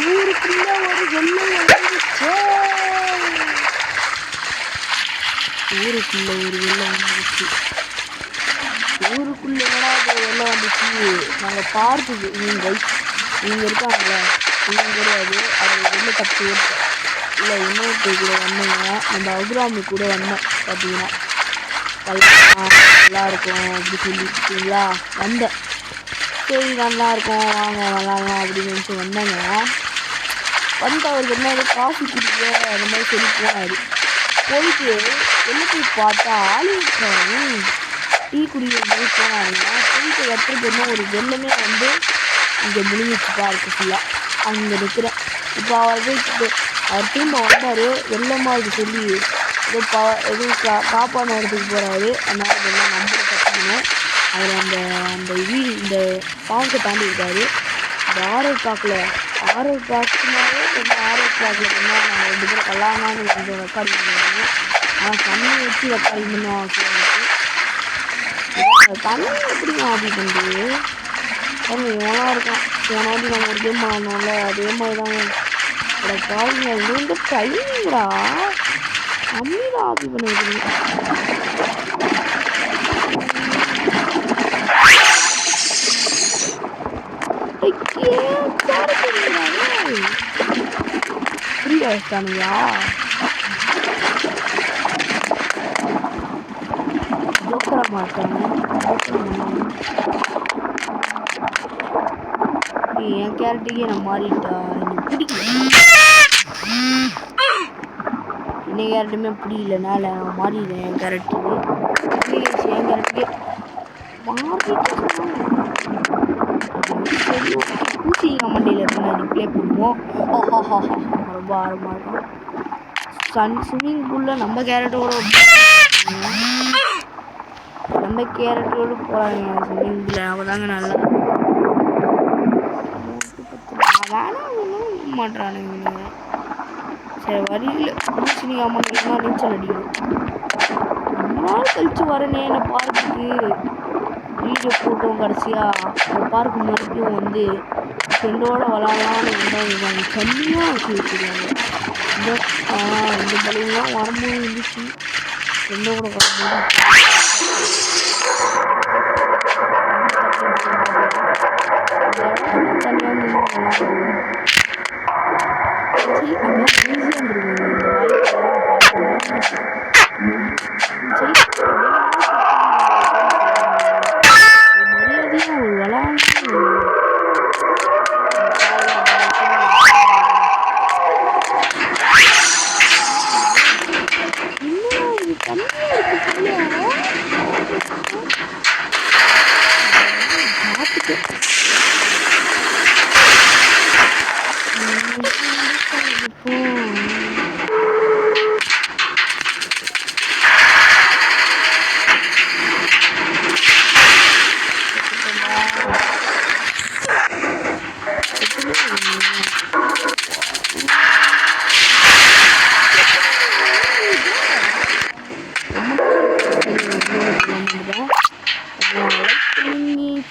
ஊருக்குள்ள ஒரு வெள்ளை வந்துருச்சு. ஊருக்குள்ள ஒரு வெள்ளை வந்துருச்சு. ஊருக்குள்ள என்னடா வெள்ளை வந்துச்சு? நாங்கள் பார்க்குது இவங்க இருக்காங்கள, இவங்க கிடையாது. அவர் வெளில தப்பு இல்லை, இன்னொருத்த கூட வந்தீங்க. நம்ம அபிராமி கூட வந்தேன் பார்த்தீங்கன்னா. நல்லா இருக்கும் அப்படி சொல்லிட்டீங்களா? வந்தேன். சரி நல்லா இருக்கும் வாங்க விளாட்லாம் அப்படின்னு நினச்சி வந்தேங்க. வந்து அவருக்கு என்ன காஃபி குடிக்க அந்த மாதிரி சொல்லி போனார். போயிட்டு வெளில போய் பார்த்தா ஆளுக்காரங்க டீ குடிக்கிற மாதிரி போனாருங்க. போயிட்டு இடத்துக்கு என்ன ஒரு வெள்ளமே வந்து இங்கே முழுங்கிச்சு பார்க்கு ஃபுல்லாக. அங்கே நிற்கிறேன். இப்போ அவர் போயிட்டு அவர் திரும்ப வந்தார். வெள்ளமாக சொல்லி ஏதோ எதுவும் காப்பான இடத்துக்கு போகிறாரு. அதனால் இதெல்லாம் நம்பரை கற்றுக்கணும். அவர் அந்த வீடு இந்த பாங்கை தாண்டி இருக்காரு. இந்த ஆர்ஆர் பார்க்குனாலே கொஞ்சம் ஆர்ஆர் பார்க்கில் பண்ணால் நாங்கள் 2 பேரும் கல்லானான்னு கொஞ்சம் ரெக்கார்டிங் பண்ணுவாங்க. ஆனால் தண்ணி வச்சு ரெக்கார்டிங் பண்ணுவோம். தண்ணி எப்படிங்க ஆஃபி பண்ணுறது? இவனாக இருக்கான். இவனாவது நம்ம ஒரு கேம் ஆகணும்ல, அதே மாதிரி தாங்க. பாருங்க இது வந்து டைமிங்கடா கம்மிதான் ஆஃபி பண்ண வைக்கிறீங்க. புரியா இருக்கானுங்களா? ஜோக்கர மாட்டாங்க. என் கேரக்டருக்கே நான் மாறிட்டா. எனக்கு பிடிக்கல. என்ன கேரக்டருமே பிடிக்கலனால நான் மாறிடுறேன். என் கேரக்டருக்கு என் கேரக்டருக்கே மாறிட்டு பூசி மண்டையில் இருந்து ரிப்ளை பண்ணுவோம். ரொம்ப ஆரமாக இருக்கும். ஸ்விம்மிங் பூலில் நம்ம கேரக்டரோடு போகிறாங்க. ஸ்விம்மிங் பூலில் அவள் தாங்க நல்லா வேணாம் மாட்டுறானுங்க. சரி வரியில் பூசி நீங்கள் மண்டையில்னா நீச்சல் அடிக்கணும். ரொம்ப நாள் கழிச்சு வரனே என்ன பார்க்குக்கு வீடியோ போட்டோம். கடைசியாக அந்த பார்க்கு மறுபடியும் வந்து ஃப்ரெண்டோடு விளாட்லான்னு இருந்தாங்க. தண்ணியாக வச்சு வச்சுருவாங்க. இந்த பலூன்லாம் வரும்போது இருந்துச்சு. ஃப்ரெண்டோட வரும்போது தனியாக வந்து விளாடுவோம். சரி அப்படியே ஈஸியாக இருந்துருவாங்க. இந்த மரியாதையாக ஒரு விளாண்டு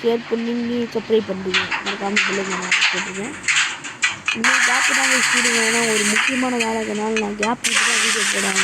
ஷேர் பண்ணிங்க, சப்ஸ்கிரைப் பண்ணுறீங்க. மறக்காமல் பிள்ளைங்க நான் போட்டுருக்கேன். இன்னும் கேப்பு தான் வச்சுடுங்க. ஏன்னா ஒரு முக்கியமான வேலை இருக்கனால நான் கேப் விட்டு தான் வீடியோ போடாங்க.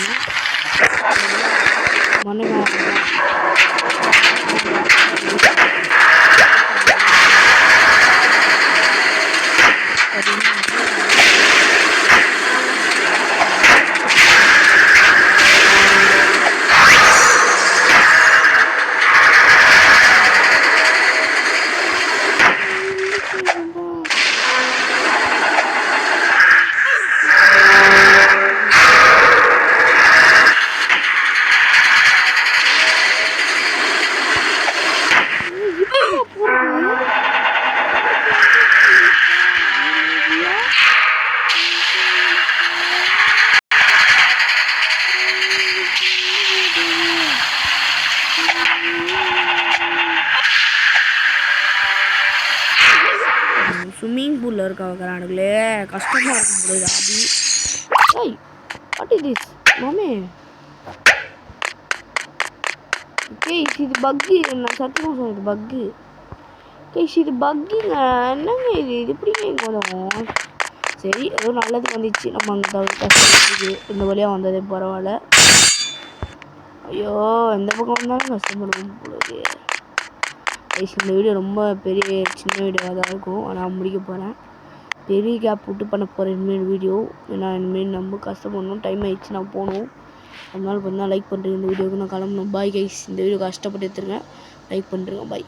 ஸ்விம்மிங் பூலில் இருக்க வைக்கிறானுங்களே கஷ்டமாக இருக்கும் போது ஆபி. ஏய் வாட் இஸ் திஸ் மாமே? கேஸ் இது பக்கு. நான் சத்தியமாக சொன்னேன் இது பக்கு. கேஸ் இது பக்குங்க. என்னங்க இது எப்படிங்க இங்கே வரும்? சரி ஏதோ நல்லது வந்துச்சு. நம்ம அங்கே கஷ்டப்பட்டு இந்த வழியாக வந்ததே பரவாயில்ல. ஐயோ எந்த பக்கம் வந்தாலும் கஷ்டப்படுவோம் போலவே. இந்த வீடியோ ரொம்ப பெரிய சின்ன வீடியோவாக தான் இருக்கும். நான் முடிக்க போகிறேன். பெரிய கேப் விட்டு பண்ண போகிறேன் இனிமேல் வீடியோ. ஏன்னா இனிமேல் நம்ம கஷ்டப்படணும். டைம் ஆகிடுச்சு, நான் போகணும். அதனால பார்த்தீங்கன்னா லைக் பண்ணுறேன். இந்த வீடியோவுக்கு நான் கிளம்பணும். Bye guys. இந்த வீடியோ கஷ்டப்பட்டு எடுத்துருங்க. லைக் பண்ணுறேங்க. பாய்.